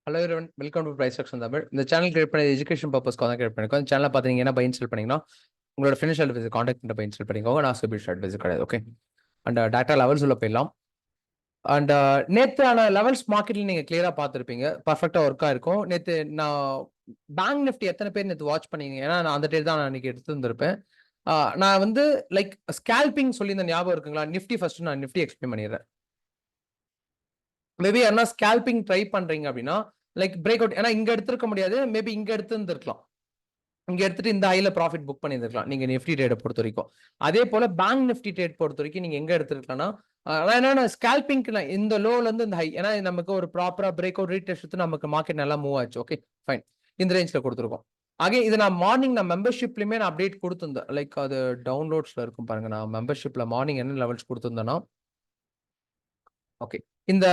Hello everyone, welcome to price section Tamil. இந்த channel create பண்ணி education பர்பஸ்க்காக தான் கிரியேட் பண்ணிருக்கோம். இந்த சேனல் பார்த்தீங்கன்னா பை இன்ஸ்டால் பண்ணீங்கன்னா உங்களோட ஃபினிஷியல் அட்வைஸ் கான்டாக்ட் பண்ணி பை இன்ஸ்டால் பண்ணிக்கோங்க. நான் சுபிஷ் அட்வைஸ் கிடையாது. ஓகே, அண்ட் டேட்டா லெவல்ஸ் உள்ள போயிடலாம். அண்ட் நேற்றான லெவல்ஸ் மார்க்கெட்ல நீங்க கிளியரா பார்த்துருப்பீங்க. பர்ஃபெக்டா ஒர்க்கா இருக்கும். நேற்று நான் பேங்க் நிஃப்டி எத்தனை பேர் நேற்று வாட்ச் பண்ணீங்க? ஏன்னா நான் அந்த டேட் தான் நான் இன்னைக்கு எடுத்துருந்துருப்பேன். நான் வந்து லைக் ஸ்கேல்பிங் சொல்லி இந்த ஞாபகம் இருக்குங்களா? நிஃப்டி ஃபர்ஸ்ட் நான் நிஃப்டி எக்ஸ்பிளைன் பண்ணிடுறேன். மேபி யாரா ஸ்கேல்பிங் ட்ரை பண்றீங்க அப்படின்னா லைக் பிரேக் அவுட், ஏன்னா இங்க எடுத்திருக்க முடியாது, மேபி இங்க எடுத்துருந்துருக்கலாம். இங்க எடுத்துட்டு இந்த ஹைல ப்ராஃபிட் புக் பண்ணியிருக்கலாம் நீங்க நிஃப்டி ட்ரேடை பொறுத்த வரைக்கும். அதே போல பேங்க் நிஃப்டி ட்ரேட் பொறுத்த வரைக்கும் நீங்க எங்க எடுத்துருக்கலாம்னா என்னன்னா ஸ்கேல்பிங்க்கு இந்த லோல இருந்து இந்த ஹை, ஏன்னா நமக்கு ஒரு ப்ராப்பரா பிரேக் அவுட் ரீடெஸ்ட் எடுத்து நமக்கு மார்க்கெட் நல்லா மூவ் ஆச்சு. ஓகே ஃபைன், இந்த ரேஞ்ச்ல கொடுத்துருக்கோம். ஆகே இது நான் மார்னிங் நான் மெம்பர்ஷிப்லயுமே நான் அப்டேட் கொடுத்துருந்தேன். லைக் அது டவுன்லோட்ஸ்ல இருக்கும் பாருங்க. நான் மெம்பர்ஷிப்ல மார்னிங் என்ன லெவல்ஸ் கொடுத்துருந்தேன்னா, ஓகே இந்த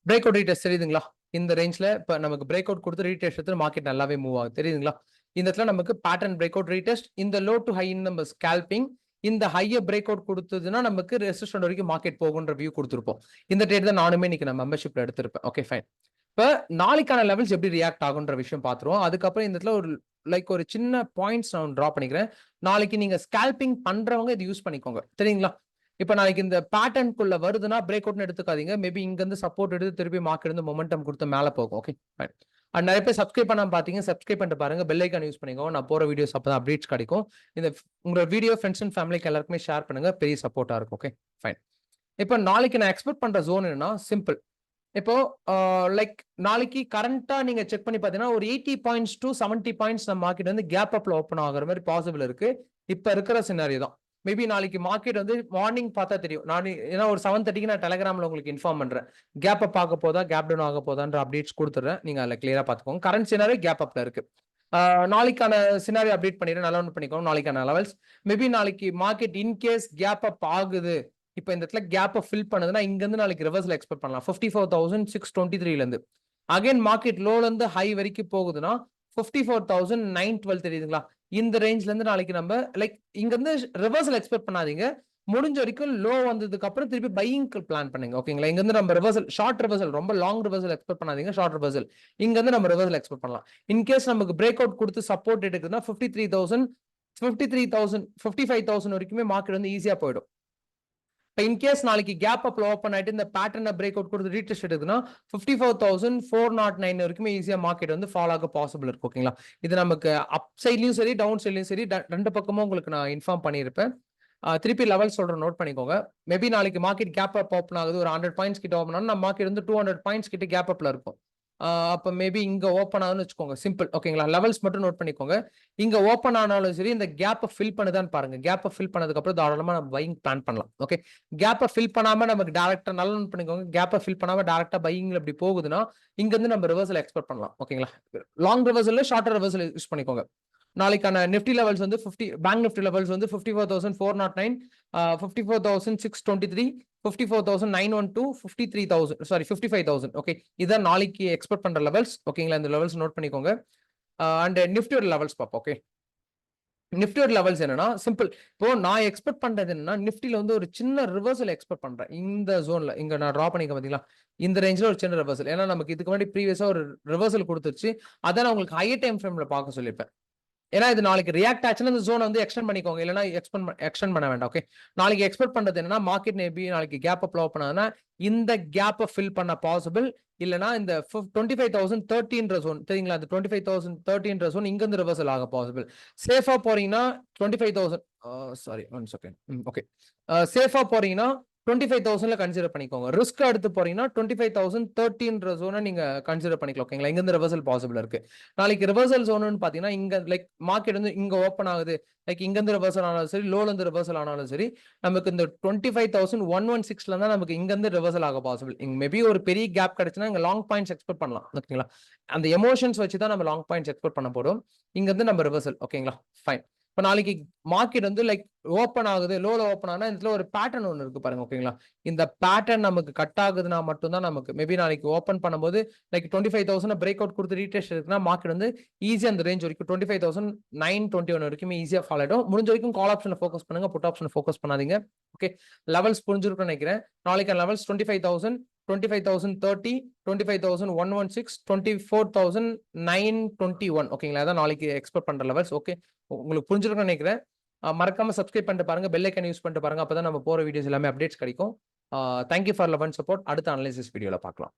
பிரேக் அவுட் ரீடெஸ்ட் தெரியுதுங்களா? இந்த ரேஞ்ச்ல இப்ப நமக்கு பிரேக் அவுட் கொடுத்து ரீடெஸ்ட் எடுத்து மார்க்கெட் நல்லாவே மூவ் ஆகுது. தெரியுதுங்களா? இந்த இடத்துல நமக்கு பேட்டர்ன் பிரேக் அவுட் ரீடெஸ்ட், இந்த லோ டு ஹை நம்ம ஸ்கேல்பிங், இந்த ஹையை பிரேக் அவுட் கொடுத்ததுன்னா நமக்கு ரெசிஸ்டன்ட் வரைக்கும் மார்க்கெட் போகுன்ற வியூ கொடுத்துருப்போம். இந்த டேட் தான் நானுமே இன்னைக்கு நான் மெம்பர்ஷிப்ல எடுத்திருப்பேன். Okay fine. இப்ப நாளைக்கான லெவல்ஸ் எப்படி ரியாக்ட் ஆகுன்ற விஷயம் பாத்துருவோம். அதுக்கப்புறம் இந்த இடத்துல ஒரு லைக் ஒரு சின்ன பாயிண்ட்ஸ் நான் டிரா பண்ணிக்கிறேன். நாளைக்கு நீங்க ஸ்கேல்பிங் பண்றவங்க இது யூஸ் பண்ணிக்கோங்க. தெரியுங்களா? இப்ப நாளைக்கு இந்த பேட்டர்னுக்குள்ள வருதுன்னா பிரேக் அவுட்னு எடுத்துக்காதீங்க. மேபி இங்க இருந்து சப்போர்ட் எடுத்து திருப்பி மார்க்கெட் இருந்து மொமெண்டம் கொடுத்து மேல போகும். Okay fine. அண்ட் நிறைய பேர் சப்ஸ்கிரைப் பண்ணாம பாத்தீங்க, சப்ஸ்கிரைப் பண்ணிட்டு பாருங்க. பெல் ஐக்கான் யூஸ் பண்ணிக்கோங்க. நான் போற வீடியோஸ் அப்பதான் அப்டேட்ஸ் கிடைக்கும். இந்த உங்களோட வீடியோ ஃப்ரெண்ட்ஸ் அண்ட் ஃபேமிலிக்கு எல்லாருக்குமே ஷேர் பண்ணுங்க. பெரிய சப்போர்ட்டா இருக்கும். Okay fine. இப்போ நாளைக்கு நான் எக்ஸ்பெக்ட் பண்ற ஜோன் என்னன்னா சிம்பிள். இப்போ லைக் நாளைக்கு கரண்டா நீங்க செக் பண்ணி பாத்தீங்கன்னா ஒரு 80 பாயிண்ட்ஸ் டு 70 பாயிண்ட்ஸ் நம்ம மார்க்கெட் வந்து கேப் அப்ல ஓப்பன் ஆகுற மாதிரி பாசிபிள் இருக்கு. இப்ப இருக்கிற சினாரியோ தான். மேபி நாளைக்கு மார்க்கெட் வந்து மார்னிங் பார்த்தா தெரியும். நான் ஏன்னா ஒரு 7:30க்கு நான் டெலிகிராம்ல உங்களுக்கு இன்ஃபார்ம் பண்றேன். கேப் அப் ஆக போதா, கேப் டவுன் ஆக போதான்ற அப்டேட்ஸ் கொடுத்துறேன். நீங்க அதில் கிளியரா பாத்துக்கோங்க. கரண்ட் சினாரியோ கேப் அப்ல இருக்கு. நாளைக்கான சினாரியோ அப்டேட் பண்ணிடுறேன். நல்லா ஒன்று பண்ணிக்கோங்க. நாளைக்கான லெவல்ஸ் மேபி நாளைக்கு மார்க்கெட் இன்கேஸ் கேப் அப் ஆகுது, இப்போ இந்த இடத்துல கேப்பை ஃபில் பண்ணுதுன்னா இங்க இருந்து நாளைக்கு ரிவர்ஸ்ல எக்ஸ்பெக்ட் பண்ணலாம் 54,623 இருந்து. அகைன் மார்க்கெட் லோல இருந்து ஹை வரைக்கும் போகுதுன்னா 54,912 தெரியுதுங்களா? இந்த ரேஞ்ச்ல இருந்து நாளைக்கு நம்ம லைக் இங்க இருந்து ரிவர்சல் எக்ஸ்பெக்ட் பண்ணாதீங்க. முடிஞ்ச வரைக்கும் லோ வந்ததுக்கு அப்புறம் திருப்பி பையிங் பிளான் பண்ணுங்க. ஓகேங்களா? இங்க இருந்து நம்ம ரிவர்சல், ஷார்ட் ரிவர்சல், ரொம்ப லாங் ரிவர்சல் எக்ஸ்பெக்ட் பண்ணாதீங்க. ஷார்ட் ரிவர்சல் இங்க இருந்து நம்ம ரிவர்சல் எக்ஸ்பெக்ட் பண்ணலாம். இன்கேஸ் நமக்கு பிரேக் அவுட் கொடுத்து சப்போர்ட் எடுக்குதுன்னா 53,000, 55,000 வரைக்குமே மார்க்கெட் வந்து ஈஸியா போயிடும். இன்கேஸ் நாளைக்கு கேப் அப்ல ஓப்பன் ஆயிட்டு இந்த பேட்டர்னை பிரேக் அவுட் கொடுத்து ரீடெஸ்ட் எடுக்குதுன்னா 54,409 வரைக்குமே ஈஸியா மார்க்கெட் வந்து ஃபால் ஆக பாசிபிள் இருக்கு. ஓகேங்களா? இது நமக்கு அப் சைட்லயும் சரி, டவுன் சைட்லயும் சரி, ரெண்டு பக்கமும் உங்களுக்கு நான் இன்ஃபார்ம் பண்ணியிருப்பேன். திருப்பி லெவல் சொல்றேன், நோட் பண்ணிக்கோங்க. மேபி நாளைக்கு மார்க்கெட் கேப் அப் ஓப்பன் ஆகுது, ஒரு 100 பாயிண்ட்ஸ் கிட்ட ஓப்பன் ஆகும், நம்ம மார்க்கெட் வந்து 200 பாயிண்ட்ஸ் கிட்ட கேப் அப்ல இருக்கும். அப்ப மேபி இங்க ஓப்பன் ஆகுதுன்னு வச்சுக்கோங்க. சிம்பிள். ஓகேங்களா? லெவல்ஸ் மட்டும் நோட் பண்ணிக்கோங்க. இங்க ஓப்பன் ஆனாலும் சரி, இந்த கேப்பை ஃபில் பண்ணுதான்னு பாருங்க. கேப்பை ஃபில் பண்ணதுக்கு அப்புறம் தாராளமா நம்ம பையிங் பிளான் பண்ணலாம். ஓகே, கேப்பை ஃபில் பண்ணாம நமக்கு டேரக்டா நல்லா நோட் பண்ணிக்கோங்க. கேப்பை ஃபில் பண்ணாம டேரக்டா பையிங்ல இப்படி போகுதுன்னா இங்க இருந்து நம்ம ரிவர்சல் எக்ஸ்பெக்ட் பண்ணலாம். ஓகேங்களா? Long reversal, short reversal use பண்ணிக்கோங்க. நாளைக்கான நிஃப்டி லெவல்ஸ் வந்து பேங்க் நிஃப்டி லெவல்ஸ் வந்து 54,409, 54,623, 54,912, 53,000, சாரி 55,000. ஓகே, இதான் நாளைக்கு எக்ஸ்பெக்ட் பண்ற லெவல்ஸ். ஓகேங்களா? இந்த லெவல்ஸ் நோட் பண்ணிக்கோங்க. அண்ட் நிஃப்டியோட லெவல்ஸ் பார்ப்போம். ஓகே, நிஃப்டியோட லெவல்ஸ் என்னன்னா சிம்பிள். இப்போ நான் எக்ஸ்பெக்ட் பண்றது என்னன்னா நிஃப்டில வந்து ஒரு சின்ன ரிவர்சல் எக்ஸ்பெக்ட் பண்றேன். இந்த ஜோன்ல இங்க நான் டிரா பண்ணிக்க பாத்தீங்களா? இந்த ரேஞ்ச்ல ஒரு சின்ன ரிவர்சல். ஏன்னா நமக்கு இதுக்கு முன்னாடி ப்ரீவியஸா ஒரு ரிவர்சல் கொடுத்துருச்சு. அதான் நான் உங்களுக்கு ஹையர் டைம் ஃப்ரேம்ல பார்க்க சொல்லியிருப்பேன். ஏன்னா இது நாளைக்கு ரியாக்ட் ஆச்சுன்னா இந்த ஜோன் வந்து எக்ஸ்டெண்ட் பண்ணிக்கோங்க, இல்லைன்னா எக்ஸ்டெண்ட் பண்ண வேண்டாம். ஓகே, நாளைக்கு எக்ஸ்பெக்ட் பண்றது என்னன்னா மார்க்கெட் மேபி நாளைக்கு கேப் அப் ஓப்பன் ஆகுதுன்னா இந்த கேப்பை ஃபில் பண்ண பாசிபிள், இல்லைன்னா இந்த 25,013 ஜோன் தெரியுங்களா? அந்த 25,013 ஜோன் இங்க இருந்து ரிவர்சல் ஆக பாசிபிள். சேஃபா போறீங்கன்னா 25,000, சாரி ஒன் செகண்ட். ஓகே, சேஃபா போறீங்கன்னா 25,000ல கன்சிடர் பண்ணிக்கோங்க. ரிஸ்க் எடுத்து போறீங்கன்னா 25,013 ஜோனை நீங்க கன்சிடர் பண்ணிக்கலாம். ஓகேங்களா? இங்க இருந்து ரிவர்சல் பாசிபிள் இருக்கு. நாளைக்கு ரிவர்சல் ஜோன் பாத்தீங்கன்னா இங்க லைக் மார்க்கெட் வந்து இங்க ஓப்பன் ஆகுது, லைக் இங்க இருந்து ரிவர்சல் ஆனாலும் சரி, லோல இருந்து ரிவர்சல் ஆனாலும் சரி, நமக்கு இந்த 25,116ல தான் நமக்கு இங்க இருந்து ரிவர்சல் ஆக பாசிபிள். இங்க மேபி ஒரு பெரிய கேப் கிடைச்சுன்னா இங்க லாங் பாயிண்ட்ஸ் எக்ஸ்பெக்ட் பண்ணலாம். ஓகேங்களா? அந்த எமோஷன்ஸ் வச்சு தான் நம்ம லாங் பாயிண்ட்ஸ் எக்ஸ்பெக்ட் பண்ண போறோம். இங்க இருந்து நம்ம ரிவர்சல். ஓகேங்களா? ஃபைன். இப்போ நாளைக்கு மார்க்கெட் வந்து லைக் ஓப்பன் ஆகுது, லோல ஓப்பன் ஆனா இதுல ஒரு பேட்டர்ன் ஒன்று இருக்கு பாருங்க. ஓகேங்களா? இந்த பேட்டர்ன் நமக்கு கட் ஆகுதுன்னா மட்டும்தான் நமக்கு மேபி நாளைக்கு ஓப்பன் பண்ணும்போது லைக் 25,000 பிரேக் அவுட் கொடுத்து ரீடெஸ்ட் இருக்குன்னா மார்க்கெட் வந்து ஈஸியா அந்த ரேஞ்ச் வரைக்கும் 25,921 வரைக்கும் ஈஸியா ஃபால் ஆயிடும். முடிஞ்ச வரைக்கும் கால் ஆப்ஷனை ஃபோக்கஸ் பண்ணுங்க, புட் ஆப்ஷனை ஃபோக்கஸ் பண்ணாதீங்க. ஓகே, லெவல்ஸ் புரிஞ்சிருக்கும்னு நினைக்கிறேன். நாளைக்கு லெவல்ஸ் 25,000, 25,030, 25,116, 24,921. ஓகேங்களா? அதான் நாளைக்கு எக்ஸ்பெக்ட் பண்ற லெவல்ஸ். ஓகே, உங்களுக்கு புரிஞ்சிருக்கும்னு நினைக்கிறேன். மறக்காம சப்ஸ்கிரைப் பண்ணிட்டு பாருங்க, பெல் ஐக்கன் யூஸ் பண்ணிட்டு பாருங்க. அப்பதான் நம்ம போற வீடியோஸ் எல்லாமே அப்டேட்ஸ் கிடைக்கும். Thank you for love and support. அடுத்த அனலைசிஸ் வீடியோல பார்க்கலாம்.